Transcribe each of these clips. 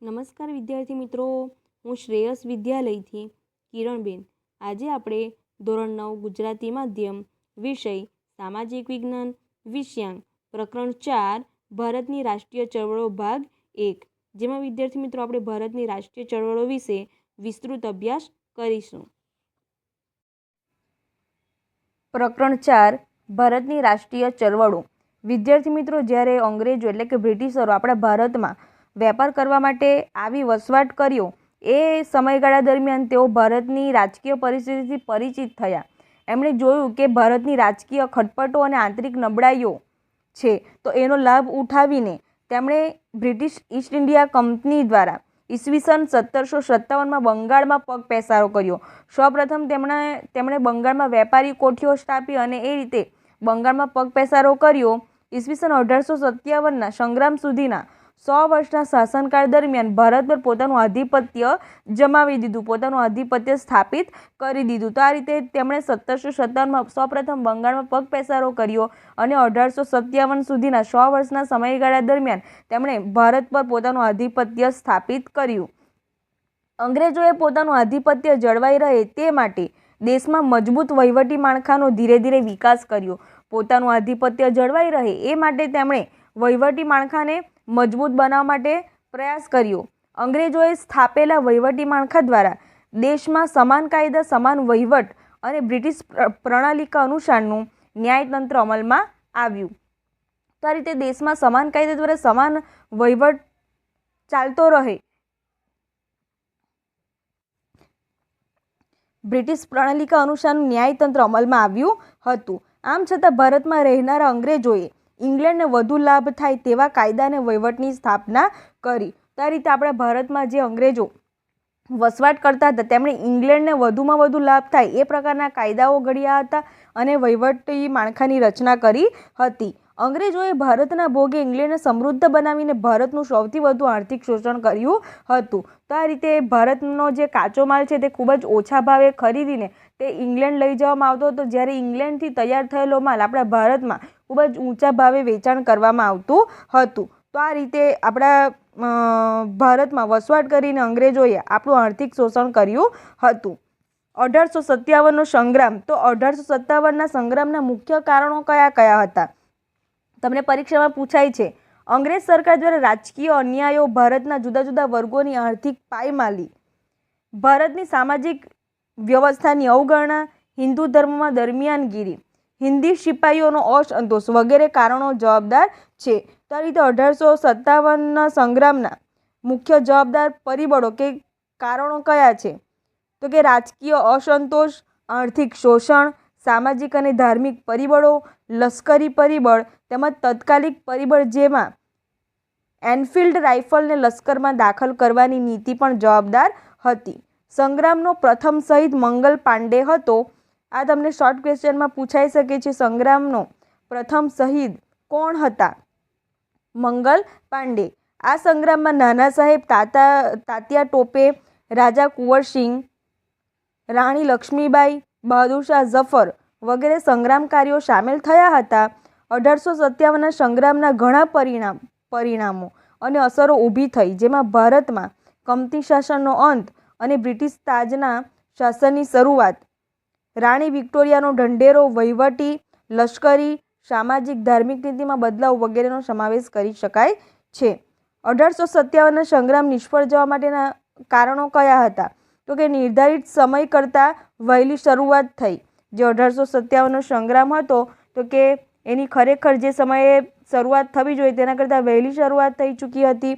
નમસ્કાર વિદ્યાર્થી મિત્રો, હું શ્રેયસ વિદ્યાલયથી કિરણબેન. આજે આપણે ધોરણ 9 ગુજરાતી માધ્યમ વિષય સામાજિક વિજ્ઞાન વિષયાંક પ્રકરણ 4 ભારતની રાષ્ટ્રીય ચળવળો ભાગ 1, જેમાં વિદ્યાર્થી મિત્રો આપણે ભારતની રાષ્ટ્રીય ચળવળો વિશે વિસ્તૃત અભ્યાસ કરીશું. પ્રકરણ 4 ભારતની રાષ્ટ્રીય ચળવળો. વિદ્યાર્થી મિત્રો, જ્યારે અંગ્રેજો એટલે કે બ્રિટિશરો આપણા ભારતમાં વેપાર કરવા માટે આવી વસવાટ કર્યો એ સમયગાળા દરમિયાન તેઓ ભારતની રાજકીય પરિસ્થિતિથી પરિચિત થયા. એમણે જોયું કે ભારતની રાજકીય ખટપટો અને આંતરિક નબળાઈઓ છે, તો એનો લાભ ઉઠાવીને તેમણે બ્રિટિશ ઈસ્ટ ઇન્ડિયા કંપની દ્વારા ઈસવીસન 1757માં બંગાળમાં પગ પેસારો કર્યો. સૌપ્રથમ તેમણે બંગાળમાં વેપારી કોઠીઓ સ્થાપી અને એ રીતે બંગાળમાં પગ પેસારો કર્યો. ઈસવીસન 1857ના સંગ્રામ સુધીના 100 વર્ષના શાસનકાળ દરમિયાન ભારત પર પોતાનું આધિપત્ય જમાવી દીધું, પોતાનું આધિપત્ય સ્થાપિત કરી દીધું. તો આ રીતે તેમણે 1757માં સૌપ્રથમ બંગાળમાં પગ પેસારો કર્યો અને 1857 સુધીના 100 વર્ષના સમયગાળા દરમિયાન તેમણે ભારત પર પોતાનું આધિપત્ય સ્થાપિત કર્યું. અંગ્રેજોએ પોતાનું આધિપત્ય જળવાઈ રહે તે માટે દેશમાં મજબૂત વહીવટી માળખાનો ધીરે ધીરે વિકાસ કર્યો. પોતાનું આધિપત્ય જળવાઈ રહે એ માટે તેમણે વહીવટી માળખાને મજબૂત બનાવવા માટે પ્રયાસ કર્યો. અંગ્રેજોએ સ્થાપેલા વહીવટી માળખા દ્વારા દેશમાં સમાન કાયદા, સમાન વહીવટ અને બ્રિટિશ પ્રણાલિકા અનુસારનું ન્યાયતંત્ર અમલમાં આવ્યું. તો આ રીતે દેશમાં સમાન કાયદા દ્વારા સમાન વહીવટ ચાલતો રહે, બ્રિટિશ પ્રણાલિકા અનુસારનું ન્યાયતંત્ર અમલમાં આવ્યું હતું. આમ છતાં ભારતમાં રહેનારા અંગ્રેજોએ ઇંગ્લેન્ડને વધુ લાભ થાય તેવા કાયદા અને વહીવટની સ્થાપના કરી. તો આ રીતે આપણા ભારતમાં જે અંગ્રેજો વસવાટ કરતા હતા તેમણે ઇંગ્લેન્ડને વધુમાં વધુ લાભ થાય એ પ્રકારના કાયદાઓ ઘડ્યા હતા અને વહીવટી માળખાની રચના કરી હતી. અંગ્રેજોએ ભારતના ભોગે ઇંગ્લેન્ડને સમૃદ્ધ બનાવીને ભારતનું સૌથી વધુ આર્થિક શોષણ કર્યું હતું. તો આ રીતે ભારતનો જે કાચો માલ છે તે ખૂબ જ ઓછા ભાવે ખરીદીને તે ઇંગ્લેન્ડ લઈ જવામાં આવતો હતો, જ્યારે ઇંગ્લેન્ડથી તૈયાર થયેલો માલ આપણા ભારતમાં ખૂબ જ ઊંચા ભાવે વેચાણ કરવામાં આવતું હતું. તો આ રીતે આપણા ભારતમાં વસવાટ કરીને અંગ્રેજોએ આપણું આર્થિક શોષણ કર્યું હતું. 1857નો સંગ્રામ. તો 1857ના સંગ્રામના મુખ્ય કારણો કયા કયા હતા? તમને પરીક્ષામાં પૂછાય છે. અંગ્રેજ સરકાર દ્વારા રાજકીય અન્યાયો, ભારતના જુદા જુદા વર્ગોની આર્થિક પાયમાલી, ભારતની સામાજિક વ્યવસ્થાની અવગણના, હિન્દુ ધર્મમાં દરમિયાનગીરી, હિન્દી સિપાહીઓનો અસંતોષ વગેરે કારણો જવાબદાર છે. તો આ રીતે 1857ના સંગ્રામના મુખ્ય જવાબદાર પરિબળો કે કારણો કયા છે? તો કે રાજકીય અસંતોષ, આર્થિક શોષણ, સામાજિક અને ધાર્મિક પરિબળો, લશ્કરી પરિબળ તેમજ તત્કાલિક પરિબળ, જેમાં એનફિલ્ડ રાઇફલને લશ્કરમાં દાખલ કરવાની નીતિ પણ જવાબદાર હતી. સંગ્રામનો પ્રથમ શહીદ મંગલ પાંડે હતો. આ તમને શોર્ટ ક્વેશ્ચનમાં પૂછાઈ શકે છે. સંગ્રામનો પ્રથમ શહીદ કોણ હતા? મંગલ પાંડે. આ સંગ્રામમાં નાના સાહેબ, તાત્યા ટોપે, રાજા કુંવરસિંહ, રાણી લક્ષ્મીબાઈ, બહાદુર શાહ ઝફર વગેરે સંગ્રામકારીઓ સામેલ થયા હતા. 1857ના સંગ્રામના ઘણા પરિણામો અને અસરો ઊભી થઈ, જેમાં ભારતમાં કંપની શાસનનો અંત અને બ્રિટિશ તાજના શાસનની શરૂઆત, રાણી વિક્ટોરિયાનો ઢંઢેરો, વહીવટી, લશ્કરી, સામાજિક, ધાર્મિક નીતિમાં બદલાવ વગેરેનો સમાવેશ કરી શકાય છે. 1857ના સંગ્રામ નિષ્ફળ જવા માટેના કારણો કયા હતા? તો કે નિર્ધારિત સમય કરતાં વહેલી શરૂઆત થઈ. જે 1857નો સંગ્રામ હતો તો કે એની ખરેખર જે સમયે શરૂઆત થવી જોઈએ તેના કરતાં વહેલી શરૂઆત થઈ ચૂકી હતી.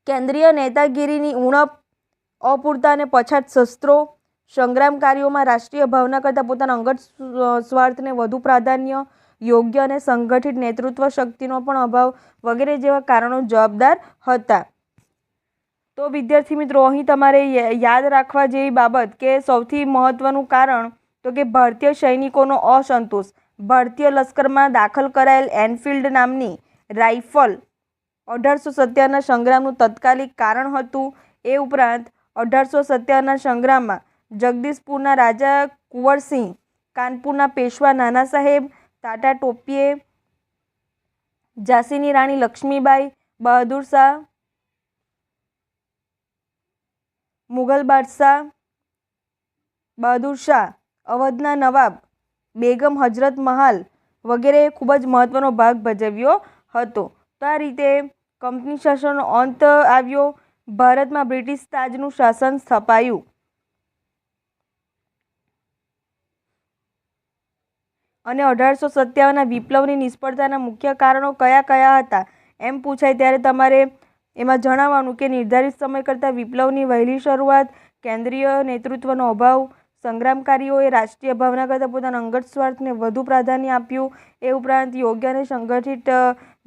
કેન્દ્રીય નેતાગીરીની ઉણપ, અપૂરતા અને પછાત શસ્ત્રો, સંગ્રામકારીઓમાં રાષ્ટ્રીય ભાવના કરતાં પોતાના અંગત સ્વાર્થને વધુ પ્રાધાન્ય, યોગ્ય અને સંગઠિત નેતૃત્વ શક્તિનો પણ અભાવ વગેરે જેવા કારણો જવાબદાર હતા. તો વિદ્યાર્થી મિત્રો, અહીં તમારે યાદ રાખવા જેવી બાબત કે સૌથી મહત્ત્વનું કારણ તો કે ભારતીય સૈનિકોનો અસંતોષ, ભારતીય લશ્કરમાં દાખલ કરાયેલ એનફિલ્ડ નામની રાઇફલ 1857ના સંગ્રામનું તત્કાલિક કારણ હતું. એ ઉપરાંત 1857ના સંગ્રામમાં જગદીશપુરના રાજા કુંવરસિંહ, કાનપુરના પેશવા નાના સાહેબ, તાત્યા ટોપે, ઝાંસીની રાણી લક્ષ્મીબાઈ, બહાદુર શાહ મુઘલ બાદશાહ બહાદુર શાહ, અવધના નવાબ બેગમ હજરત મહાલ વગેરેએ ખૂબ જ મહત્ત્વનો ભાગ ભજવ્યો હતો. તો આ રીતે કંપની શાસનનો અંત આવ્યો. ભારતમાં બ્રિટિશ તાજનું શાસન સ્થપાયું. અને 1857ના વિપ્લવની નિષ્ફળતાના મુખ્ય કારણો કયા કયા હતા એમ પૂછાય ત્યારે તમારે એમાં જણાવવાનું કે નિર્ધારિત સમય કરતાં વિપ્લવની વહેલી શરૂઆત, કેન્દ્રીય નેતૃત્વનો અભાવ, સંગ્રામકારીઓએ રાષ્ટ્રીય ભાવના કરતાં પોતાના અંગત સ્વાર્થને વધુ પ્રાધાન્ય આપ્યું, એ ઉપરાંત યોગ્ય અને સંગઠિત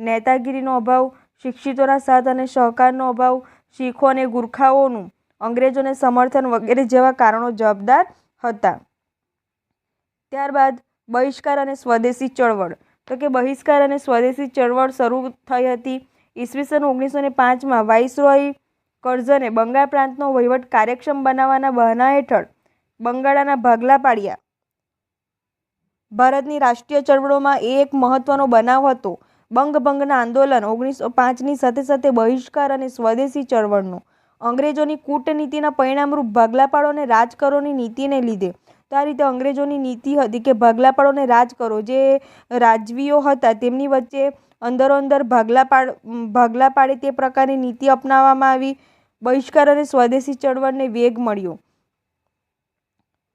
નેતાગીરીનો અભાવ, શિક્ષિતોના સાથ અને સહકારનો અભાવ, શીખો અને ગુરખાઓનું અંગ્રેજોને સમર્થન વગેરે જેવા કારણો જવાબદાર હતા. ત્યારબાદ બહિષ્કાર અને સ્વદેશી ચળવળ. તો કે બહિષ્કાર અને સ્વદેશી ચળવળ શરૂ થઈ હતી. ઈસવીસન 1905માં વાઇસરોય કર્ઝને બંગાળ પ્રાંતનો વહીવટ કાર્યક્ષમ બનાવવાના બહાના હેઠળ બંગાળના ભાગલા પાડ્યા. ભારતની રાષ્ટ્રીય ચળવળોમાં એ એક મહત્વનો બનાવ હતો. બંગભંગના આંદોલન 1905ની સાથે સાથે બહિષ્કાર અને સ્વદેશી ચળવળનો અંગ્રેજોની કૂટનીતિના પરિણામરૂપ ભાગલા પાડો અને રાજ કરોની નીતિને લીધે. તો આ રીતે અંગ્રેજોની નીતિ હતી કે ભાગલા પાડો અને રાજ કરો. જે રાજવીઓ હતા તેમની વચ્ચે અંદરોઅંદર ભાગલા પાડે તે પ્રકારની નીતિ અપનાવવામાં આવી. બહિષ્કાર અને સ્વદેશી ચળવળને વેગ મળ્યો.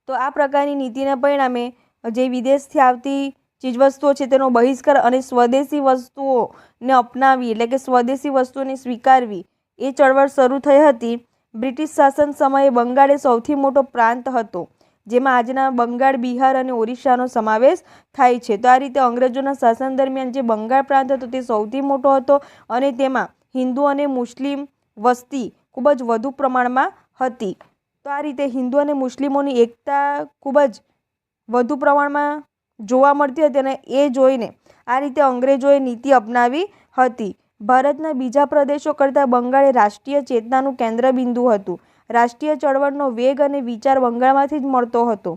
તો આ પ્રકારની નીતિના પરિણામે જે વિદેશથી આવતી ચીજવસ્તુઓ છે તેનો બહિષ્કાર અને સ્વદેશી વસ્તુઓને અપનાવી એટલે કે સ્વદેશી વસ્તુઓને સ્વીકારવી એ ચળવળ શરૂ થઈ હતી. બ્રિટિશ શાસન સમયે બંગાળ એ સૌથી મોટો પ્રાંત હતો, જેમાં આજના બંગાળ, બિહાર અને ઓરિસ્સાનો સમાવેશ થાય છે. તો આ રીતે અંગ્રેજોના શાસન દરમિયાન જે બંગાળ પ્રાંત હતો તે સૌથી મોટો હતો અને તેમાં હિન્દુ અને મુસ્લિમ વસ્તી ખૂબ જ વધુ પ્રમાણમાં હતી. તો આ રીતે હિન્દુ અને મુસ્લિમોની એકતા ખૂબ જ વધુ પ્રમાણમાં જોવા મળતી હતી અને એ જોઈને આ રીતે અંગ્રેજોએ નીતિ અપનાવી હતી. ભારતના બીજા પ્રદેશો કરતાં બંગાળ એ રાષ્ટ્રીય ચેતનાનું કેન્દ્રબિંદુ હતું. રાષ્ટ્રીય ચળવળનો વેગ અને વિચાર બંગાળમાંથી જ મળતો હતો.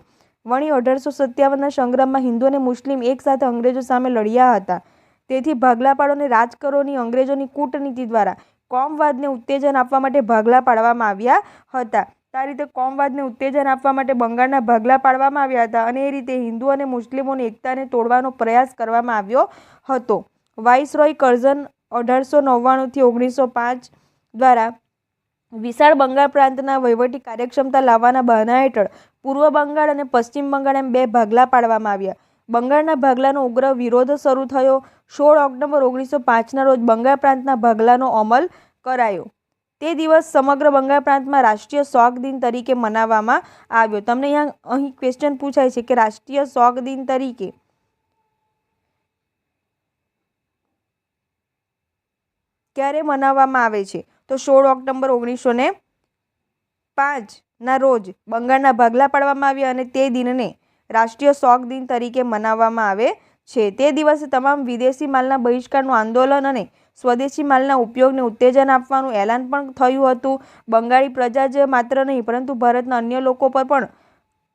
વળી 1857ના સંગ્રામમાં હિન્દુ અને મુસ્લિમ એકસાથે અંગ્રેજો સામે લડ્યા હતા. તેથી ભાગલા પાડો અને રાજ કરોની અંગ્રેજોની કૂટનીતિ દ્વારા કોમવાદને ઉત્તેજન આપવા માટે ભાગલા પાડવામાં આવ્યા હતા. આ રીતે કોમવાદને ઉત્તેજન આપવા માટે બંગાળના ભાગલા પાડવામાં આવ્યા હતા અને એ રીતે હિન્દુ અને મુસ્લિમોની એકતાને તોડવાનો પ્રયાસ કરવામાં આવ્યો હતો. વાઇસરોય કર્ઝન 1899થી 1905 દ્વારા વિશાળ બંગાળ પ્રાંતના વહીવટી કાર્યક્ષમતા લાવવાના બહાના હેઠળ પૂર્વ બંગાળ અને પશ્ચિમ બંગાળ એમ બે ભાગલા પાડવામાં આવ્યા. બંગાળના ભાગલાનો ઉગ્ર વિરોધ શરૂ થયો. 16 ઓક્ટોબર 1905ના રોજ બંગાળ પ્રાંતના ભાગલાનો અમલ કરાયો. તે દિવસ સમગ્ર બંગાળ પ્રાંતમાં રાષ્ટ્રીય શોક દિન તરીકે મનાવવામાં આવ્યો. તમને અહીં ક્વેશ્ચન પૂછાય છે કે રાષ્ટ્રીય શોક દિન તરીકે ક્યારે મનાવવામાં આવે છે? તો 16 ઓક્ટોબર 1905ના રોજ બંગાળના ભાગલા પાડવામાં આવ્યા અને તે દિનને રાષ્ટ્રીય શોક દિન તરીકે મનાવવામાં આવે છે. તે દિવસે તમામ વિદેશી માલના બહિષ્કારનું આંદોલન અને સ્વદેશી માલના ઉપયોગને ઉત્તેજન આપવાનું એલાન પણ થયું હતું. બંગાળી પ્રજા જ માત્ર નહીં પરંતુ ભારતના અન્ય લોકો પર પણ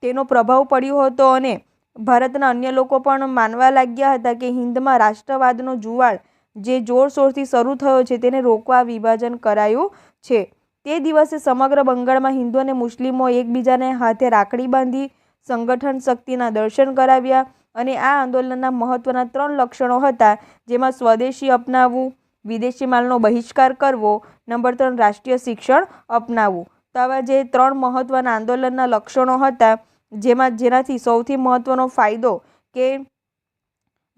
તેનો પ્રભાવ પડ્યો હતો અને ભારતના અન્ય લોકો પણ માનવા લાગ્યા હતા કે હિન્દમાં રાષ્ટ્રવાદનો જુવાળ જે જોરશોરથી શરૂ થયો છે તેને રોકવા વિભાજન કરાયું છે. તે દિવસે સમગ્ર બંગાળમાં હિન્દુ અને મુસ્લિમો એકબીજાને હાથે રાખડી બાંધી સંગઠન શક્તિના દર્શન કરાવ્યા અને આ આંદોલનના મહત્વના 3 લક્ષણો હતા, જેમાં સ્વદેશી અપનાવવું, વિદેશી માલનો બહિષ્કાર કરવો, નંબર 3 રાષ્ટ્રીય શિક્ષણ અપનાવવું. તો આવા જે 3 મહત્વના આંદોલનના લક્ષણો હતા જેનાથી સૌથી મહત્વનો ફાયદો કે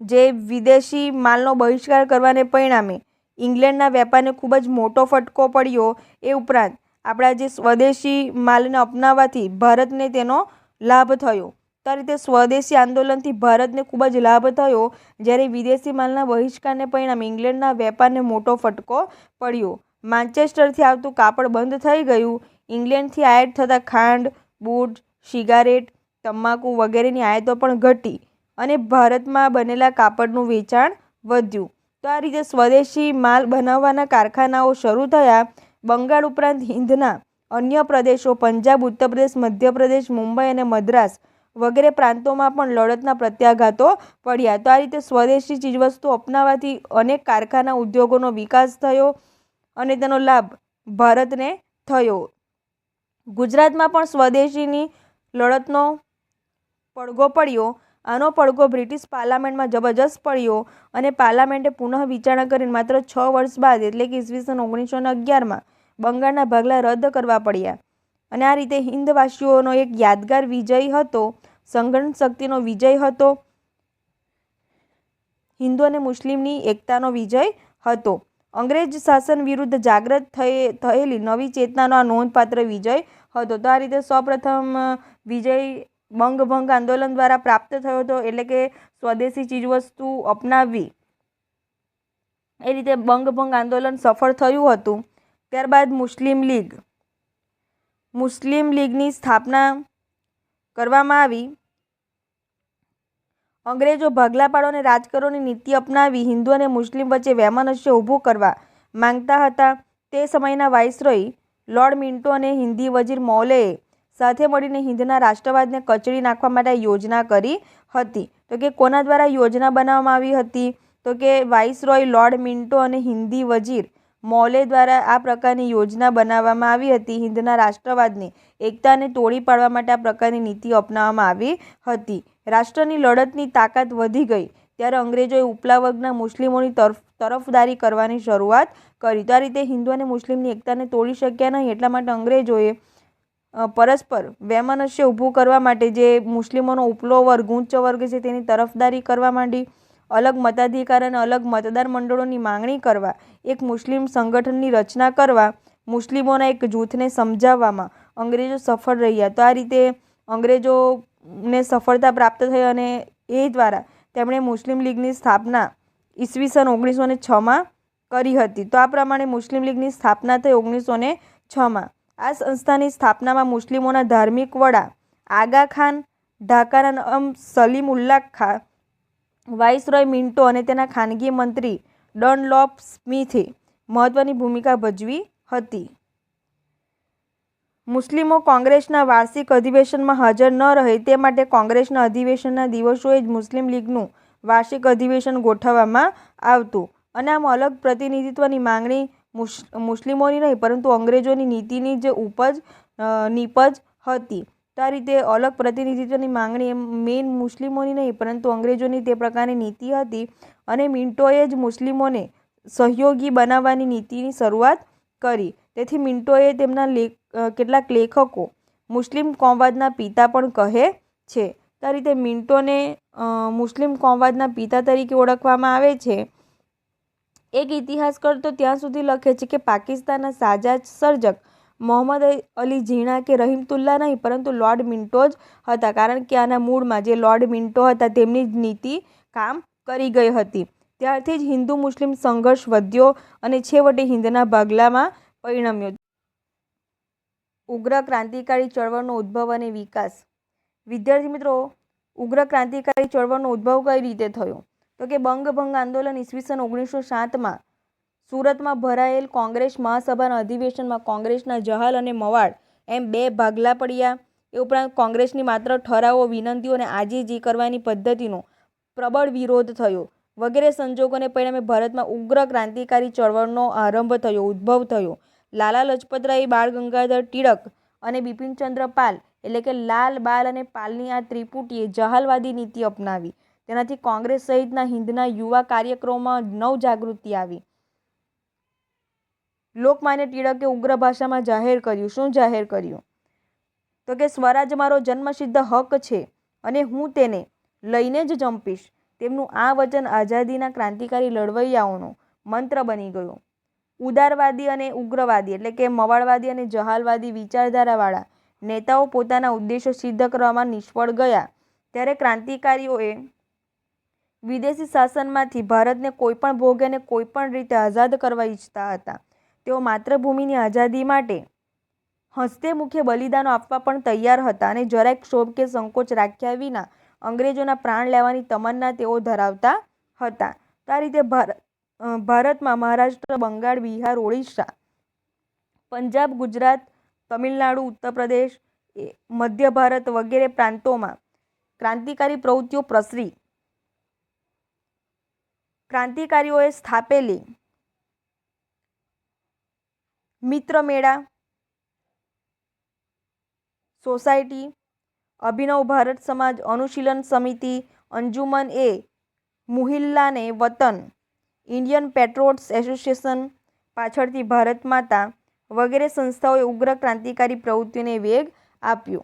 જે વિદેશી માલનો બહિષ્કાર કરવાને પરિણામે ઇંગ્લેન્ડના વેપારને ખૂબ જ મોટો ફટકો પડ્યો. એ ઉપરાંત આપણા જે સ્વદેશી માલને અપનાવવાથી ભારતને તેનો લાભ થયો. તો આ રીતે સ્વદેશી આંદોલનથી ભારતને ખૂબ જ લાભ થયો, જ્યારે વિદેશી માલના બહિષ્કારને પરિણામે ઇંગ્લેન્ડના વેપારને મોટો ફટકો પડ્યો. માન્ચેસ્ટરથી આવતું કાપડ બંધ થઈ ગયું. ઇંગ્લેન્ડથી આયાત થતા ખાંડ, બૂટ, સિગારેટ, તમાકુ વગેરેની આયાતો પણ ઘટી અને ભારતમાં બનેલા કાપડનું વેચાણ વધ્યું. તો આ રીતે સ્વદેશી માલ બનાવવાના કારખાનાઓ શરૂ થયા. બંગાળ ઉપરાંત હિંદના અન્ય પ્રદેશો પંજાબ, ઉત્તર પ્રદેશ, મધ્યપ્રદેશ, મુંબઈ અને મદ્રાસ વગેરે પ્રાંતોમાં પણ લડતના પ્રત્યાઘાતો પડ્યા. તો આ રીતે સ્વદેશી ચીજવસ્તુ અપનાવવાથી અનેક કારખાના ઉદ્યોગોનો વિકાસ થયો અને તેનો લાભ ભારતને થયો. ગુજરાતમાં પણ સ્વદેશીની લડતનો પડઘો પડ્યો. આનો પડઘો બ્રિટિશ પાર્લામેન્ટમાં જબરજસ્ત પડ્યો અને પાર્લામેન્ટે પુનઃ વિચારણા કરીને માત્ર 6 વર્ષ બાદ એટલે કે ઈસવીસન 1911માં બંગાળના ભાગલા રદ કરવા પડ્યા. અને આ રીતે હિંદવાસીઓનો એક યાદગાર વિજય હતો, સંગઠન શક્તિનો વિજય હતો, હિન્દુ અને મુસ્લિમની એકતાનો વિજય હતો. અંગ્રેજ શાસન વિરુદ્ધ જાગૃત થયેલી નવી ચેતનાનો આ નોંધપાત્ર વિજય હતો. તો આ રીતે સૌપ્રથમ વિજય બંગભંગ આંદોલન દ્વારા પ્રાપ્ત થયો હતો, એટલે કે સ્વદેશી ચીજવસ્તુ અપનાવવી. એ રીતે બંગભંગ આંદોલન સફળ થયું હતું. ત્યારબાદ મુસ્લિમ લીગની સ્થાપના કરવામાં આવી. અંગ્રેજો ભાગલા પાડો અને રાજ કરોની નીતિ અપનાવી હિન્દુ અને મુસ્લિમ વચ્ચે વૈમનસ્ય ઊભું કરવા માંગતા હતા. તે સમયના વાઇસરોય લોર્ડ મિન્ટો અને હિન્દી વજીર મૌલેએ સાથે મળીને હિંદના રાષ્ટ્રવાદને કચડી નાખવા માટે યોજના કરી હતી. તો કે કોના દ્વારા યોજના બનાવવામાં આવી હતી? તો કે વાઇસરોય લોર્ડ મિન્ટો અને હિન્દી વજીર મૌલે દ્વારા આ પ્રકારની યોજના બનાવવામાં આવી હતી. હિંદના રાષ્ટ્રવાદની એકતાને તોડી પાડવા માટે આ પ્રકારની નીતિ અપનાવવામાં આવી હતી. રાષ્ટ્રની લડતની તાકાત વધી ગઈ ત્યારે અંગ્રેજોએ ઉપલા વર્ગના મુસ્લિમોની તરફદારી કરવાની શરૂઆત કરી. તો આ રીતે હિન્દુ અને મુસ્લિમની એકતાને તોડી શક્યા નહીં, એટલા માટે અંગ્રેજોએ પરસ્પર વૈમનસ્ય ઊભું કરવા માટે જે મુસ્લિમોનો ઉપલો વર્ગ, ઉચ્ચ વર્ગ છે તેની તરફદારી કરવા માંડી. અલગ મતાધિકાર અને અલગ મતદાર મંડળોની માંગણી કરવા, એક મુસ્લિમ સંગઠનની રચના કરવા, મુસ્લિમોના એક જૂથને સમજાવવામાં અંગ્રેજો સફળ રહ્યા. તો આ રીતે અંગ્રેજોને સફળતા પ્રાપ્ત થઈ અને એ દ્વારા તેમણે મુસ્લિમ લીગની સ્થાપના ઈસવીસન 1906માં કરી હતી. તો આ પ્રમાણે મુસ્લિમ લીગની સ્થાપના થઈ 1906માં. આ સંસ્થાની સ્થાપનામાં મુસ્લિમોના ધાર્મિક વડા આગા ખાન, ઢાકાના નામ સલીમુલ્લાહ ખાન, વાઇસરોય મિન્ટો અને તેના ખાનગી મંત્રી ડનલોપ સ્મિથે મહત્વની ભૂમિકા ભજવી હતી. મુસ્લિમો કોંગ્રેસના વાર્ષિક અધિવેશનમાં હાજર ન રહે તે માટે કોંગ્રેસના અધિવેશનના દિવસોએ જ મુસ્લિમ લીગનું વાર્ષિક અધિવેશન ગોઠવવામાં આવતું. અને આમ અલગ પ્રતિનિધિત્વની માંગણી મુસ્લિમોની નહીં પરંતુ અંગ્રેજોની નીતિની જ નીપજ હતી. તો આ રીતે અલગ પ્રતિનિધિત્વની માંગણી મેઇન મુસ્લિમોની નહીં પરંતુ અંગ્રેજોની તે પ્રકારની નીતિ હતી અને મિન્ટોએ જ મુસ્લિમોને સહયોગી બનાવવાની નીતિની શરૂઆત કરી. તેથી મિન્ટોએ તેમના કેટલાક લેખકો મુસ્લિમ કોમવાદના પિતા પણ કહે છે. તો આ રીતે મિન્ટોને મુસ્લિમ કોમવાદના પિતા તરીકે ઓળખવામાં આવે છે. એક ઇતિહાસકાર તો ત્યાં સુધી લખે છે કે પાકિસ્તાનના શાહજાદ સર્જક મોહમ્મદ અલી ઝીણા કે રહીમતુલ્લાહ નહીં પરંતુ લોર્ડ મિન્ટો જ હતા, કારણ કે આના મૂળમાં જે લોર્ડ મિન્ટો હતા તેમની જ નીતિ કામ કરી ગઈ હતી. ત્યારથી જ હિન્દુ મુસ્લિમ સંઘર્ષ વધ્યો અને છેવટે હિંદના ભાગલામાં પરિણમ્યો. ઉગ્ર ક્રાંતિકારી ચળવળનો ઉદ્ભવ અને વિકાસ. વિદ્યાર્થી મિત્રો, ઉગ્ર ક્રાંતિકારી ચળવળનો ઉદ્ભવ કઈ રીતે થયો? તો કે બંગભંગ આંદોલન ઈસવીસન 1907માં સુરતમાં ભરાયેલ કોંગ્રેસ મહાસભાના અધિવેશનમાં કોંગ્રેસના જહાલ અને મવાડ એમ 2 ભાગલા પડ્યા. એ ઉપરાંત કોંગ્રેસની માત્ર ઠરાવો, વિનંતીઓ અને આજીજી કરવાની પદ્ધતિનો પ્રબળ વિરોધ થયો વગેરે સંજોગોને પરિણામે ભારતમાં ઉગ્ર ક્રાંતિકારી ચળવળનો ઉદ્ભવ થયો. લાલા લજપતરાય, બાળ ગંગાધર ટિળક અને બિપિનચંદ્ર પાલ એટલે કે લાલ, બાલ અને પાલની આ ત્રિપુટીએ જહાલવાદી નીતિ અપનાવી. તેનાથી કોંગ્રેસ સહિતના હિંદના યુવા કાર્યક્રમોમાં નવજાગૃતિ આવી. લોકમાન્ય ટિળકે ઉગ્ર ભાષામાં જાહેર કર્યું. શું જાહેર કર્યું? તો કે સ્વરાજ મારો જન્મસિદ્ધ હક છે અને હું તેને લઈને જ જંપીશ. તેમનું આ વચન આઝાદીના ક્રાંતિકારી લડવૈયાઓનો મંત્ર બની ગયો. ઉદારવાદી અને ઉગ્રવાદી એટલે કે મવાળવાદી અને જહાલવાદી વિચારધારાવાળા નેતાઓ પોતાના ઉદ્દેશો સિદ્ધ કરવામાં નિષ્ફળ ગયા ત્યારે ક્રાંતિકારીઓએ વિદેશી શાસનમાંથી ભારતને કોઈપણ ભોગે અને કોઈપણ રીતે આઝાદ કરવા ઈચ્છતા હતા. તેઓ માતૃભૂમિની આઝાદી માટે હસ્તે મુખે બલિદાનો આપવા પણ તૈયાર હતા અને જરાય ક્ષોભ કે સંકોચ રાખ્યા વિના અંગ્રેજોના પ્રાણ લેવાની તમન્ના તેઓ ધરાવતા હતા. તો આ રીતે ભારતમાં મહારાષ્ટ્ર, બંગાળ, બિહાર, ઓડિશા, પંજાબ, ગુજરાત, તમિલનાડુ, ઉત્તર પ્રદેશ, મધ્ય ભારત વગેરે પ્રાંતોમાં ક્રાંતિકારી પ્રવૃત્તિઓ પ્રસરી. ક્રાંતિકારીઓએ સ્થાપેલી મિત્ર મેળા, સોસાયટી, અભિનવ ભારત સમાજ, અનુશીલન સમિતિ, અંજુમન એ મુહિલ્લાને વતન, ઇન્ડિયન પેટ્રોટ્સ એસોસિએશન, પાછળથી ભારત માતા વગેરે સંસ્થાઓએ ઉગ્ર ક્રાંતિકારી પ્રવૃત્તિઓને વેગ આપ્યો.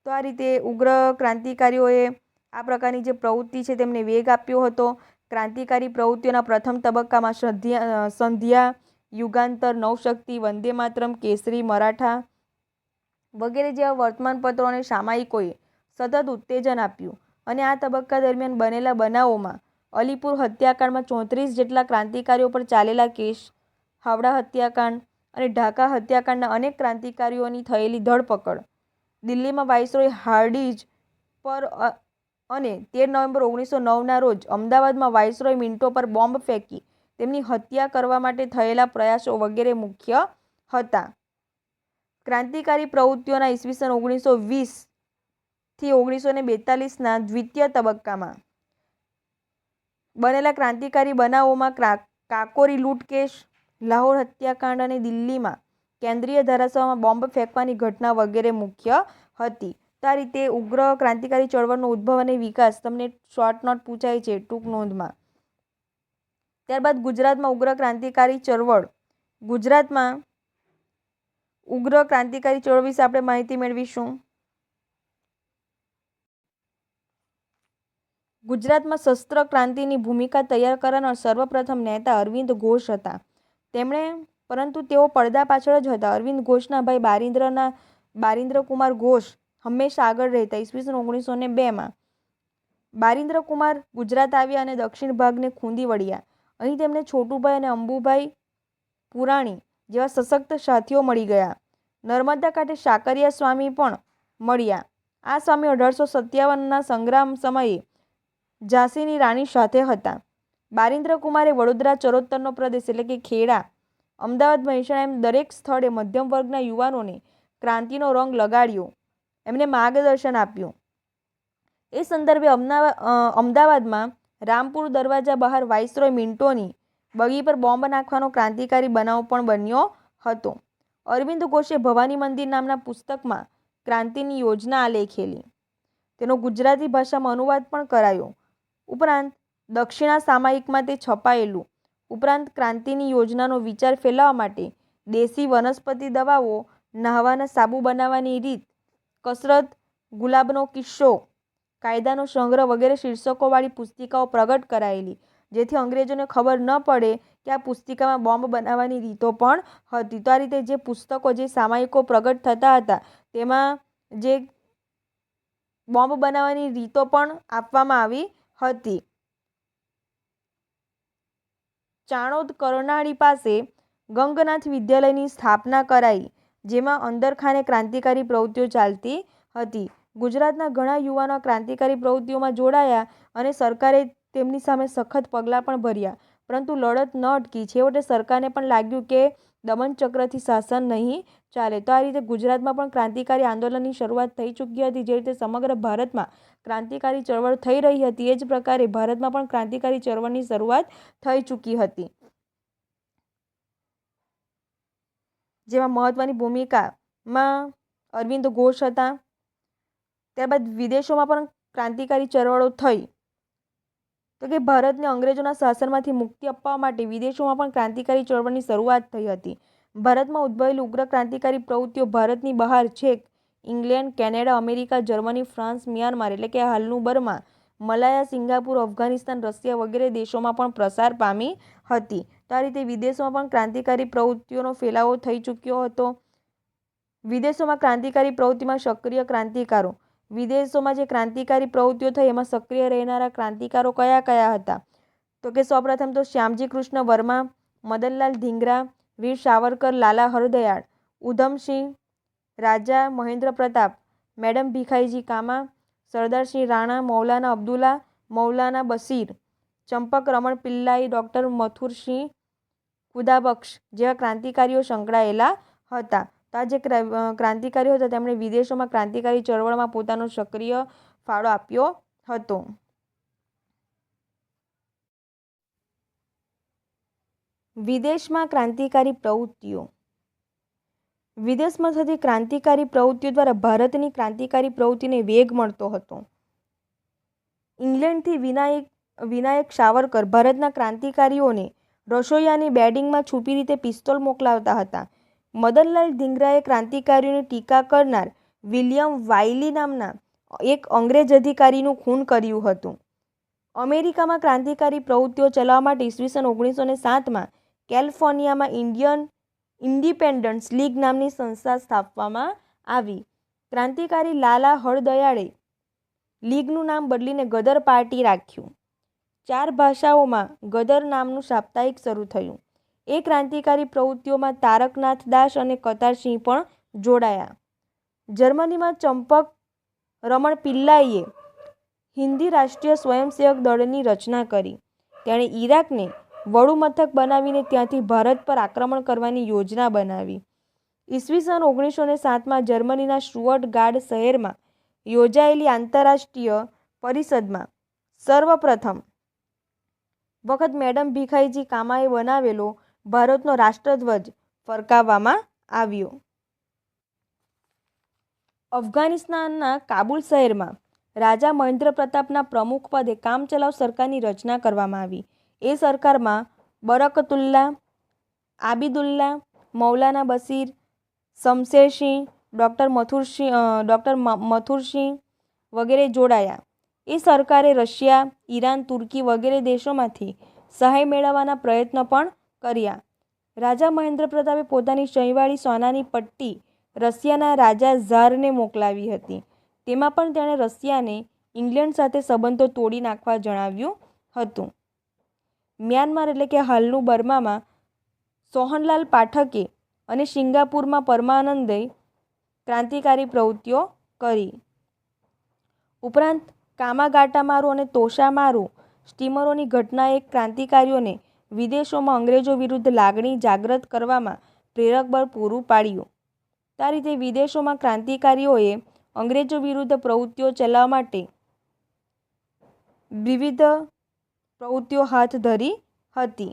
તો આ રીતે ઉગ્ર ક્રાંતિકારીઓએ આ પ્રકારની જે પ્રવૃત્તિ છે તેમને વેગ આપ્યો હતો. ક્રાંતિકારી પ્રવૃત્તિઓના પ્રથમ તબક્કામાં સંધ્યા, યુગાંતર, નવશક્તિ, વંદે માતરમ, કેસરી, મરાઠા વગેરે જેવા વર્તમાનપત્રો અને સામાયિકોએ સતત ઉત્તેજન આપ્યું અને આ તબક્કા દરમિયાન બનેલા બનાવોમાં અલીપુર હત્યાકાંડમાં 34 જેટલા ક્રાંતિકારીઓ પર ચાલેલા કેસ, હાવડા હત્યાકાંડ અને ઢાકા હત્યાકાંડના અનેક ક્રાંતિકારીઓની થયેલી ધરપકડ, દિલ્હીમાં વાઇસરોય હાર્ડિંજ પર અને 13 નવેમ્બર 1909ના રોજ અમદાવાદમાં વાઇસરોય મિન્ટો પર બોમ્બ ફેંકી તેમની હત્યા કરવા માટે થયેલા પ્રયાસો વગેરે મુખ્ય હતા. ક્રાંતિકારી પ્રવૃત્તિઓના ઈસવીસન 1920 થી 1942ના દ્વિતીય તબક્કામાં બનેલા ક્રાંતિકારી બનાવોમાં કાકોરી લૂંટ કેસ, લાહોર હત્યાકાંડ અને દિલ્હીમાં કેન્દ્રીય ધારાસભામાં બોમ્બ ફેંકવાની ઘટના વગેરે મુખ્ય હતી. તો આ રીતે ઉગ્ર ક્રાંતિકારી ચળવળનો ઉદ્ભવ અને વિકાસ તમને શોર્ટ નોટ પૂછાય છે ટૂંક નોંધમાં. ત્યારબાદ ગુજરાતમાં ઉગ્ર ક્રાંતિકારી ચળવળ. ગુજરાતમાં ઉગ્ર ક્રાંતિકારી ચળવળ વિશે આપણે માહિતી મેળવીશું. ગુજરાતમાં શસ્ત્ર ક્રાંતિની ભૂમિકા તૈયાર કરનાર સર્વપ્રથમ નેતા અરવિંદ ઘોષ હતા. પરંતુ તેઓ પડદા પાછળ જ હતા. અરવિંદ ઘોષના ભાઈ બારિન્દ્ર કુમાર ઘોષ હંમેશા આગળ રહેતા. ઈસવીસન 1902માં બારિન્દ્ર કુમાર ગુજરાત આવ્યા અને દક્ષિણ ભાગને ખૂંદી વળ્યા. અહીં તેમને છોટુભાઈ અને અંબુભાઈ પુરાણી જેવા સશક્ત સાથીઓ મળી ગયા. નર્મદા કાંઠે સાકરિયા સ્વામી પણ મળ્યા. આ સ્વામી 1857ના સંગ્રામ સમયે ઝાંસીની રાણી સાથે હતા. બારિન્દ્ર કુમારે વડોદરા, ચરોતરનો પ્રદેશ એટલે કે ખેડા, અમદાવાદ, મહેસાણા એમ દરેક સ્થળે મધ્યમ વર્ગના યુવાનોને ક્રાંતિનો રંગ લગાડ્યો, એમને માર્ગદર્શન આપ્યું. એ સંદર્ભે અમદાવાદમાં રામપુર દરવાજા બહાર વાઇસરોય મિન્ટોની બગી પર બોમ્બ નાખવાનો ક્રાંતિકારી બનાવ પણ બન્યો હતો. અરવિંદ ઘોષે ભવાની મંદિર નામના પુસ્તકમાં ક્રાંતિની યોજના આલેખેલી. તેનો ગુજરાતી ભાષામાં અનુવાદ પણ કરાયો. ઉપરાંત દક્ષિણા સામાયિકમાં તે છપાયેલું. ઉપરાંત ક્રાંતિની યોજનાનો વિચાર ફેલાવવા માટે દેશી વનસ્પતિ દવાઓ, નહાવાના સાબુ બનાવવાની રીત, કસરત, ગુલાબનો કિસ્સો, કાયદાનો સંગ્રહ વગેરે શીર્ષકોવાળી પુસ્તિકાઓ પ્રગટ કરાયેલી, જેથી અંગ્રેજોને ખબર ન પડે કે આ પુસ્તિકામાં બોમ્બ બનાવવાની રીતો પણ હતી. તો આ રીતે જે પુસ્તકો, જે સામાયિકો પ્રગટ થતા હતા તેમાં જે બોમ્બ બનાવવાની રીતો પણ આપવામાં આવી હતી. ચાણોદ કરનાળી પાસે ગંગનાથ વિદ્યાલયની સ્થાપના કરાઈ, જેમાં અંદરખાને ક્રાંતિકારી પ્રવૃત્તિઓ ચાલતી હતી. ગુજરાતના ઘણા યુવાનો ક્રાંતિકારી પ્રવૃત્તિઓમાં જોડાયા અને સરકારે તેમની સામે સખત પગલાં પણ ભર્યા, પરંતુ લડત ન અટકી. છેવટે સરકારને પણ લાગ્યું કે દમનચક્રથી શાસન નહીં ચાલે. તો આ રીતે ગુજરાતમાં પણ ક્રાંતિકારી આંદોલનની શરૂઆત થઈ ચૂકી હતી. જે રીતે સમગ્ર ભારતમાં ક્રાંતિકારી ચળવળ થઈ રહી હતી, એ જ પ્રકારે ભારતમાં પણ ક્રાંતિકારી ચળવળની શરૂઆત થઈ ચૂકી હતી, જેમાં મહત્વની ભૂમિકામાં અરવિંદ ઘોષ હતા. ત્યારબાદ વિદેશોમાં પણ ક્રાંતિકારી ચળવળો થઈ. તો કે ભારતને અંગ્રેજોના શાસનમાંથી મુક્તિ અપાવવા માટે વિદેશોમાં પણ ક્રાંતિકારી ચળવળની શરૂઆત થઈ હતી. ભારતમાં ઉદ્ભવેલી ઉગ્ર ક્રાંતિકારી પ્રવૃત્તિઓ ભારતની બહાર છેક England, Canada, America, Germany, France, Myanmar એટલે કે હાલનું Burma, Malaya, Singapore, Afghanistan, Russia વગેરે દેશોમાં પણ પ્રસાર પામી હતી. તો આ રીતે વિદેશોમાં પણ ક્રાંતિકારી પ્રવૃત્તિઓનો ફેલાવો થઈ ચૂક્યો હતો. વિદેશોમાં ક્રાંતિકારી પ્રવૃત્તિમાં સક્રિય ક્રાંતિકારો. વિદેશોમાં જે ક્રાંતિકારી પ્રવૃત્તિઓ થઈ એમાં સક્રિય રહેનારા ક્રાંતિકારો કયા કયા હતા? તો કે સૌપ્રથમ તો શ્યામજી કૃષ્ણ વર્મા, મદનલાલ ધીંગરા, વીર સાવરકર, લાલા હરદયાળ, ઉધમસિંહ, રાજા મહેન્દ્ર પ્રતાપ, મેડમ ભીખાઈજી કામા, સરદારસિંહ રાણા, મૌલાના અબ્દુલ્લા, મૌલાના બશીર, ચંપક રમણ પિલ્લાઈ, ડૉક્ટર મથુરસિંહ ખુદાબક્ષ જેવા ક્રાંતિકારીઓ સંકળાયેલા હતા. તો આ જે ક્રાંતિકારીઓ હતા તેમણે વિદેશોમાં ક્રાંતિકારી ચળવળમાં પોતાનો સક્રિય ફાળો આપ્યો હતો. વિદેશમાં ક્રાંતિકારી પ્રવૃત્તિઓ. વિદેશમાં થતી ક્રાંતિકારી પ્રવૃત્તિઓ દ્વારા ભારતની ક્રાંતિકારી પ્રવૃત્તિને વેગ મળતો હતો. ઇંગ્લેન્ડથી વિનાયક સાવરકર ભારતના ક્રાંતિકારીઓને રસોઈયાની બેડિંગમાં છુપી રીતે પિસ્તોલ મોકલાવતા હતા. મદનલાલ ધીંગરાએ ક્રાંતિકારીઓની ટીકા કરનાર વિલિયમ વાયલી નામના એક અંગ્રેજ અધિકારીનું ખૂન કર્યું હતું. અમેરિકામાં ક્રાંતિકારી પ્રવૃત્તિઓ ચલાવવા માટે ઈસવીસન 1907માં કેલિફોર્નિયામાં ઇન્ડિપેન્ડન્સ લીગ નામની સંસ્થા સ્થાપવામાં આવી. ક્રાંતિકારી લાલા હરદયાળે લીગનું નામ બદલીને ગદર પાર્ટી રાખ્યું. 4 ભાષાઓમાં ગદર નામનું સાપ્તાહિક શરૂ થયું. એ ક્રાંતિકારી પ્રવૃત્તિઓમાં તારકનાથ દાસ અને કતારસિંહ પણ જોડાયા. જર્મનીમાં ચંપક રમણ પિલ્લાઈએ હિન્દી રાષ્ટ્રીય સ્વયંસેવક દળની રચના કરી. તેણે ઈરાકને વડુમથક બનાવીને ત્યાંથી ભારત પર આક્રમણ કરવાની યોજના બનાવી. ઈસવીસન 1907માં જર્મનીના સ્ટુઅર્ટગાર્ડ શહેરમાં યોજાયેલી આંતરરાષ્ટ્રીય પરિષદમાં સર્વપ્રથમ વખત મેડમ ભીખાઈજી કામાએ બનાવેલો ભારતનો રાષ્ટ્રધ્વજ ફરકાવવામાં આવ્યો. અફઘાનિસ્તાનના કાબુલ શહેરમાં રાજા મહેન્દ્ર પ્રતાપના પ્રમુખ પદે કામચલાઉ સરકારની રચના કરવામાં આવી. એ સરકારમાં બરકતુલ્લા, આબિદુલ્લા, મૌલાના બશીર, શમશેરસિંહ, ડૉક્ટર મથુરસિંહ વગેરે જોડાયા. એ સરકારે રશિયા, ઈરાન, તુર્કી વગેરે દેશોમાંથી સહાય મેળવવાના પ્રયત્નો પણ કર્યા. રાજા મહેન્દ્ર પ્રતાપે પોતાની સહીવાળી સોનાની પટ્ટી રશિયાના રાજા ઝારને મોકલાવી હતી. તેમાં પણ તેણે રશિયાને ઇંગ્લેન્ડ સાથે સંબંધો તોડી નાખવા જણાવ્યું હતું. મ્યાનમાર એટલે કે હાલનું બર્મામાં સોહનલાલ પાઠકે અને સિંગાપુરમાં પરમાનંદે ક્રાંતિકારી પ્રવૃત્તિઓ કરી. ઉપરાંત કામાગાટામારુ અને તોશામારુ સ્ટીમરોની ઘટનાએ ક્રાંતિકારીઓને વિદેશોમાં અંગ્રેજો વિરુદ્ધ લાગણી જાગૃત કરવામાં પ્રેરક બળ પૂરું પાડ્યું. આ રીતે વિદેશોમાં ક્રાંતિકારીઓએ અંગ્રેજો વિરુદ્ધ પ્રવૃત્તિઓ ચલાવવા માટે વિવિધ પ્રવૃત્તિઓ હાથ ધરી હતી.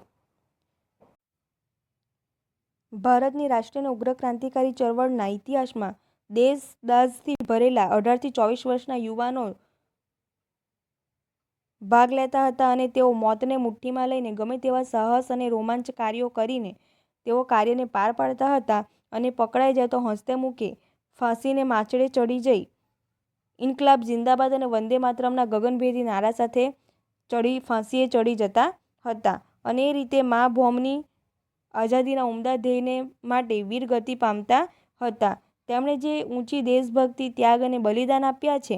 ભારતની રાષ્ટ્રીય અને ઉગ્ર ક્રાંતિકારી ચળવળના ઇતિહાસમાં દેશદાઝથી ભરેલા 18 થી 24 વર્ષના યુવાનો ભાગ લેતા હતા અને તેઓ મોતને મુઠ્ઠીમાં લઈને ગમે તેવા સાહસ અને રોમાંચ કાર્યો કરીને તેઓ કાર્યને પાર પાડતા હતા અને પકડાઈ જાય તો હસ્તે મૂકે ફાંસીને માચડે ચડી જઈ ઇન્કલાબ જિંદાબાદ અને વંદે માતરમના ગગનભેદી નારા સાથે ફાંસીએ ચડી જતા હતા અને એ રીતે મા ભૌમની આઝાદીના ઉમદા ધ્યેયને માટે વીરગતિ પામતા હતા. તેમણે જે ઊંચી દેશભક્તિ, ત્યાગ અને બલિદાન આપ્યા છે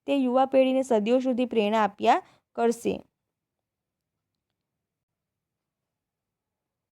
તે યુવા પેઢીને સદીઓ સુધી પ્રેરણા આપ્યા કરશે.